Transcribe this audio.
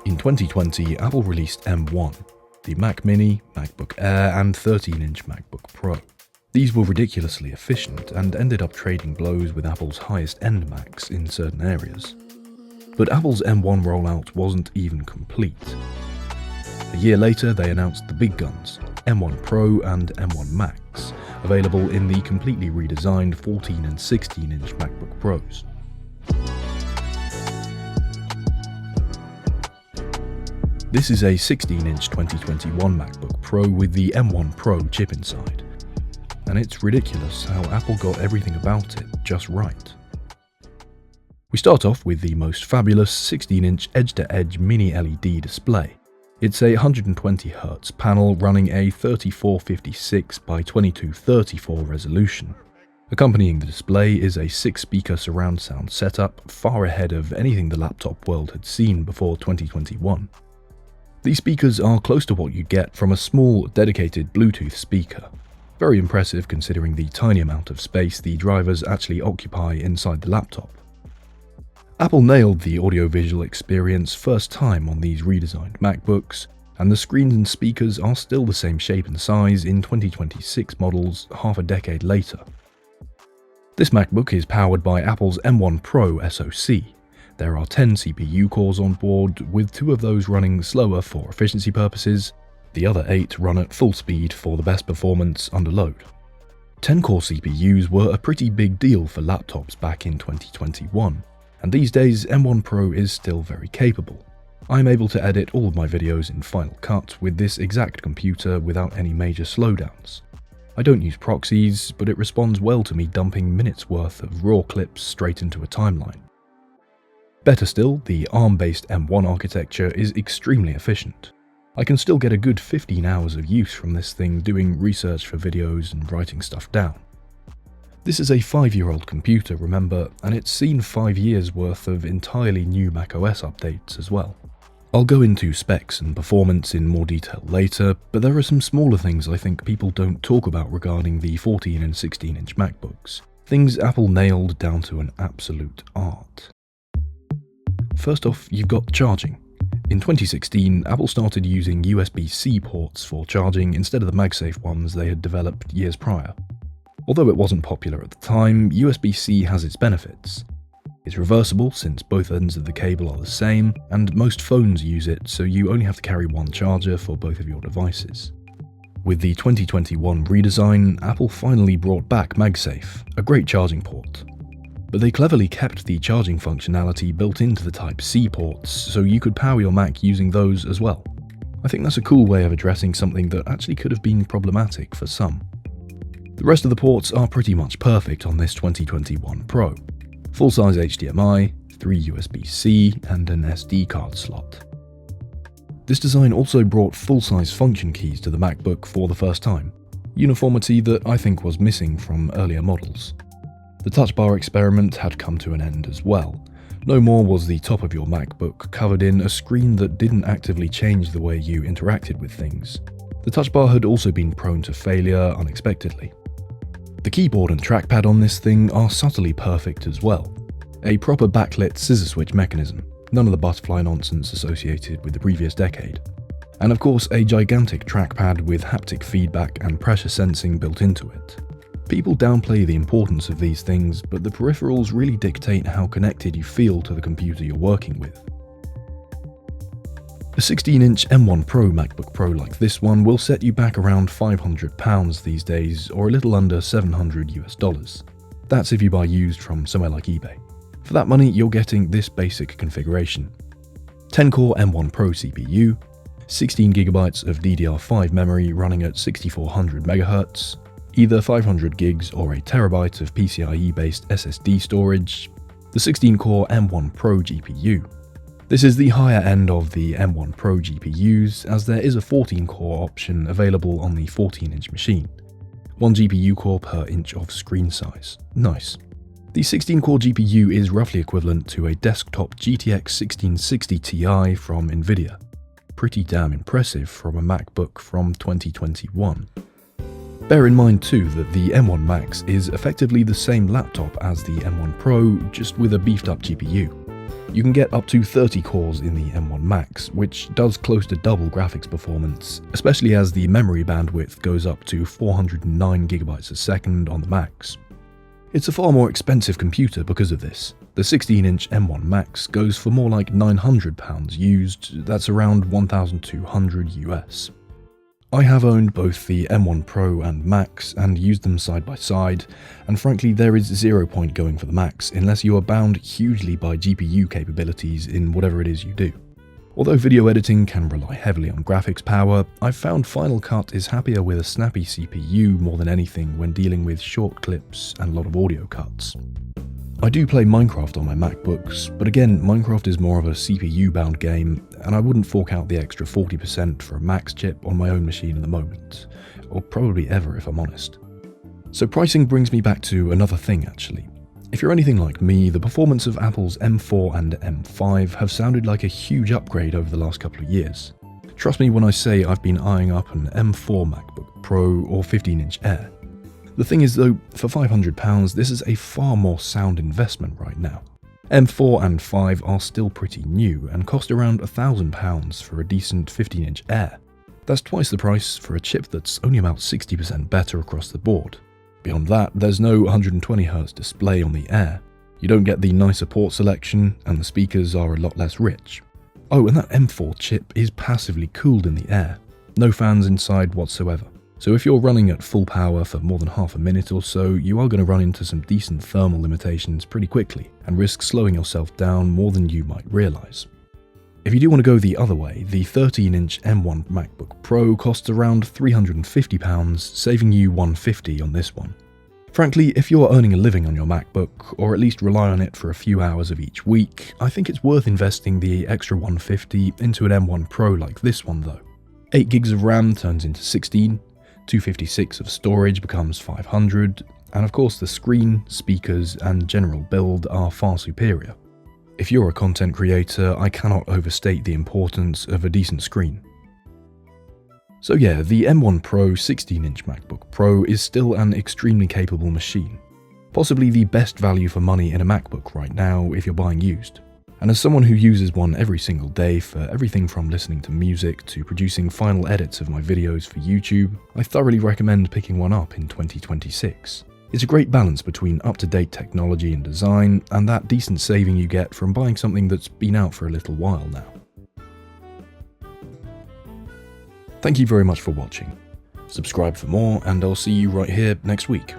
In 2020, Apple released M1, the Mac Mini, MacBook Air, and 13-inch MacBook Pro. These were ridiculously efficient and ended up trading blows with Apple's highest-end Macs in certain areas. But Apple's M1 rollout wasn't even complete. A year later, they announced the big guns, M1 Pro and M1 Max, available in the completely redesigned 14 and 16-inch MacBook Pros. This is a 16-inch 2021 MacBook Pro with the M1 Pro chip inside. And it's ridiculous how Apple got everything about it just right. We start off with the most fabulous 16-inch edge-to-edge mini LED display. It's a 120Hz panel running a 3456 by 2234 resolution. Accompanying the display is a 6-speaker surround sound setup far ahead of anything the laptop world had seen before 2021. These speakers are close to what you'd get from a small, dedicated Bluetooth speaker. Very impressive considering the tiny amount of space the drivers actually occupy inside the laptop. Apple nailed the audiovisual experience first time on these redesigned MacBooks, and the screens and speakers are still the same shape and size in 2026 models half a decade later. This MacBook is powered by Apple's M1 Pro SoC. There are 10 CPU cores on board, with 2 of those running slower for efficiency purposes. The other 8 run at full speed for the best performance under load. 10-core CPUs were a pretty big deal for laptops back in 2021, and these days M1 Pro is still very capable. I'm able to edit all of my videos in Final Cut with this exact computer without any major slowdowns. I don't use proxies, but it responds well to me dumping minutes worth of raw clips straight into a timeline. Better still, the ARM-based M1 architecture is extremely efficient. I can still get a good 15 hours of use from this thing doing research for videos and writing stuff down. This is a 5-year-old computer, remember, and it's seen 5 years worth of entirely new macOS updates as well. I'll go into specs and performance in more detail later, but there are some smaller things I think people don't talk about regarding the 14 and 16-inch MacBooks. Things Apple nailed down to an absolute art. First off, you've got charging. In 2016, Apple started using USB-C ports for charging instead of the MagSafe ones they had developed years prior. Although it wasn't popular at the time, USB-C has its benefits. It's reversible since both ends of the cable are the same, and most phones use it, so you only have to carry one charger for both of your devices. With the 2021 redesign, Apple finally brought back MagSafe, a great charging port. But they cleverly kept the charging functionality built into the Type-C ports, so you could power your Mac using those as well. I think that's a cool way of addressing something that actually could have been problematic for some. The rest of the ports are pretty much perfect on this 2021 Pro. Full-size HDMI, 3 USB-C, and an SD card slot. This design also brought full-size function keys to the MacBook for the first time, uniformity that I think was missing from earlier models. The touch bar experiment had come to an end as well. No more was the top of your MacBook covered in a screen that didn't actively change the way you interacted with things. The touch bar had also been prone to failure unexpectedly. The keyboard and trackpad on this thing are subtly perfect as well. A proper backlit scissor switch mechanism, none of the butterfly nonsense associated with the previous decade. And of course a gigantic trackpad with haptic feedback and pressure sensing built into it. People downplay the importance of these things, but the peripherals really dictate how connected you feel to the computer you're working with. A 16-inch M1 Pro MacBook Pro like this one will set you back around £500 these days, or a little under $700 US. That's if you buy used from somewhere like eBay. For that money, you're getting this basic configuration. 10-core M1 Pro CPU, 16GB of DDR5 memory running at 6400 MHz, either 500 gigs or a terabyte of PCIe-based SSD storage, the 16-core M1 Pro GPU. This is the higher end of the M1 Pro GPUs, as there is a 14-core option available on the 14-inch machine. 1 GPU core per inch of screen size. Nice. The 16-core GPU is roughly equivalent to a desktop GTX 1660 Ti from Nvidia. Pretty damn impressive from a MacBook from 2021. Bear in mind too that the M1 Max is effectively the same laptop as the M1 Pro, just with a beefed up GPU. You can get up to 30 cores in the M1 Max, which does close to double graphics performance, especially as the memory bandwidth goes up to 409 GB a second on the Max. It's a far more expensive computer because of this. The 16-inch M1 Max goes for more like £900 used, that's around $1,200 US. I have owned both the M1 Pro and Max and used them side by side, and frankly there is 0 point going for the Max unless you are bound hugely by GPU capabilities in whatever it is you do. Although video editing can rely heavily on graphics power, I've found Final Cut is happier with a snappy CPU more than anything when dealing with short clips and a lot of audio cuts. I do play Minecraft on my MacBooks, but again, Minecraft is more of a CPU-bound game, and I wouldn't fork out the extra 40% for a Max chip on my own machine at the moment, or probably ever if I'm honest. So pricing brings me back to another thing actually. If you're anything like me, the performance of Apple's M4 and M5 have sounded like a huge upgrade over the last couple of years. Trust me when I say I've been eyeing up an M4 MacBook Pro or 15-inch Air. The thing is though, for £500 this is a far more sound investment right now. M4 and 5 are still pretty new and cost around £1,000 for a decent 15-inch Air. That's twice the price for a chip that's only about 60% better across the board. Beyond that, there's no 120Hz display on the Air. You don't get the nicer port selection, and the speakers are a lot less rich. Oh, and that M4 chip is passively cooled in the Air. No fans inside whatsoever. So if you're running at full power for more than half a minute or so, you are going to run into some decent thermal limitations pretty quickly, and risk slowing yourself down more than you might realise. If you do want to go the other way, the 13-inch M1 MacBook Pro costs around £350, saving you £150 on this one. Frankly, if you're earning a living on your MacBook, or at least rely on it for a few hours of each week, I think it's worth investing the extra £150 into an M1 Pro like this one though. 8 gigs of RAM turns into 16, 256 of storage becomes 500, and of course the screen, speakers, and general build are far superior. If you're a content creator, I cannot overstate the importance of a decent screen. So yeah, the M1 Pro 16-inch MacBook Pro is still an extremely capable machine. Possibly the best value for money in a MacBook right now if you're buying used. And as someone who uses one every single day for everything from listening to music to producing final edits of my videos for YouTube, I thoroughly recommend picking one up in 2026. It's a great balance between up-to-date technology and design, and that decent saving you get from buying something that's been out for a little while now. Thank you very much for watching. Subscribe for more, and I'll see you right here next week.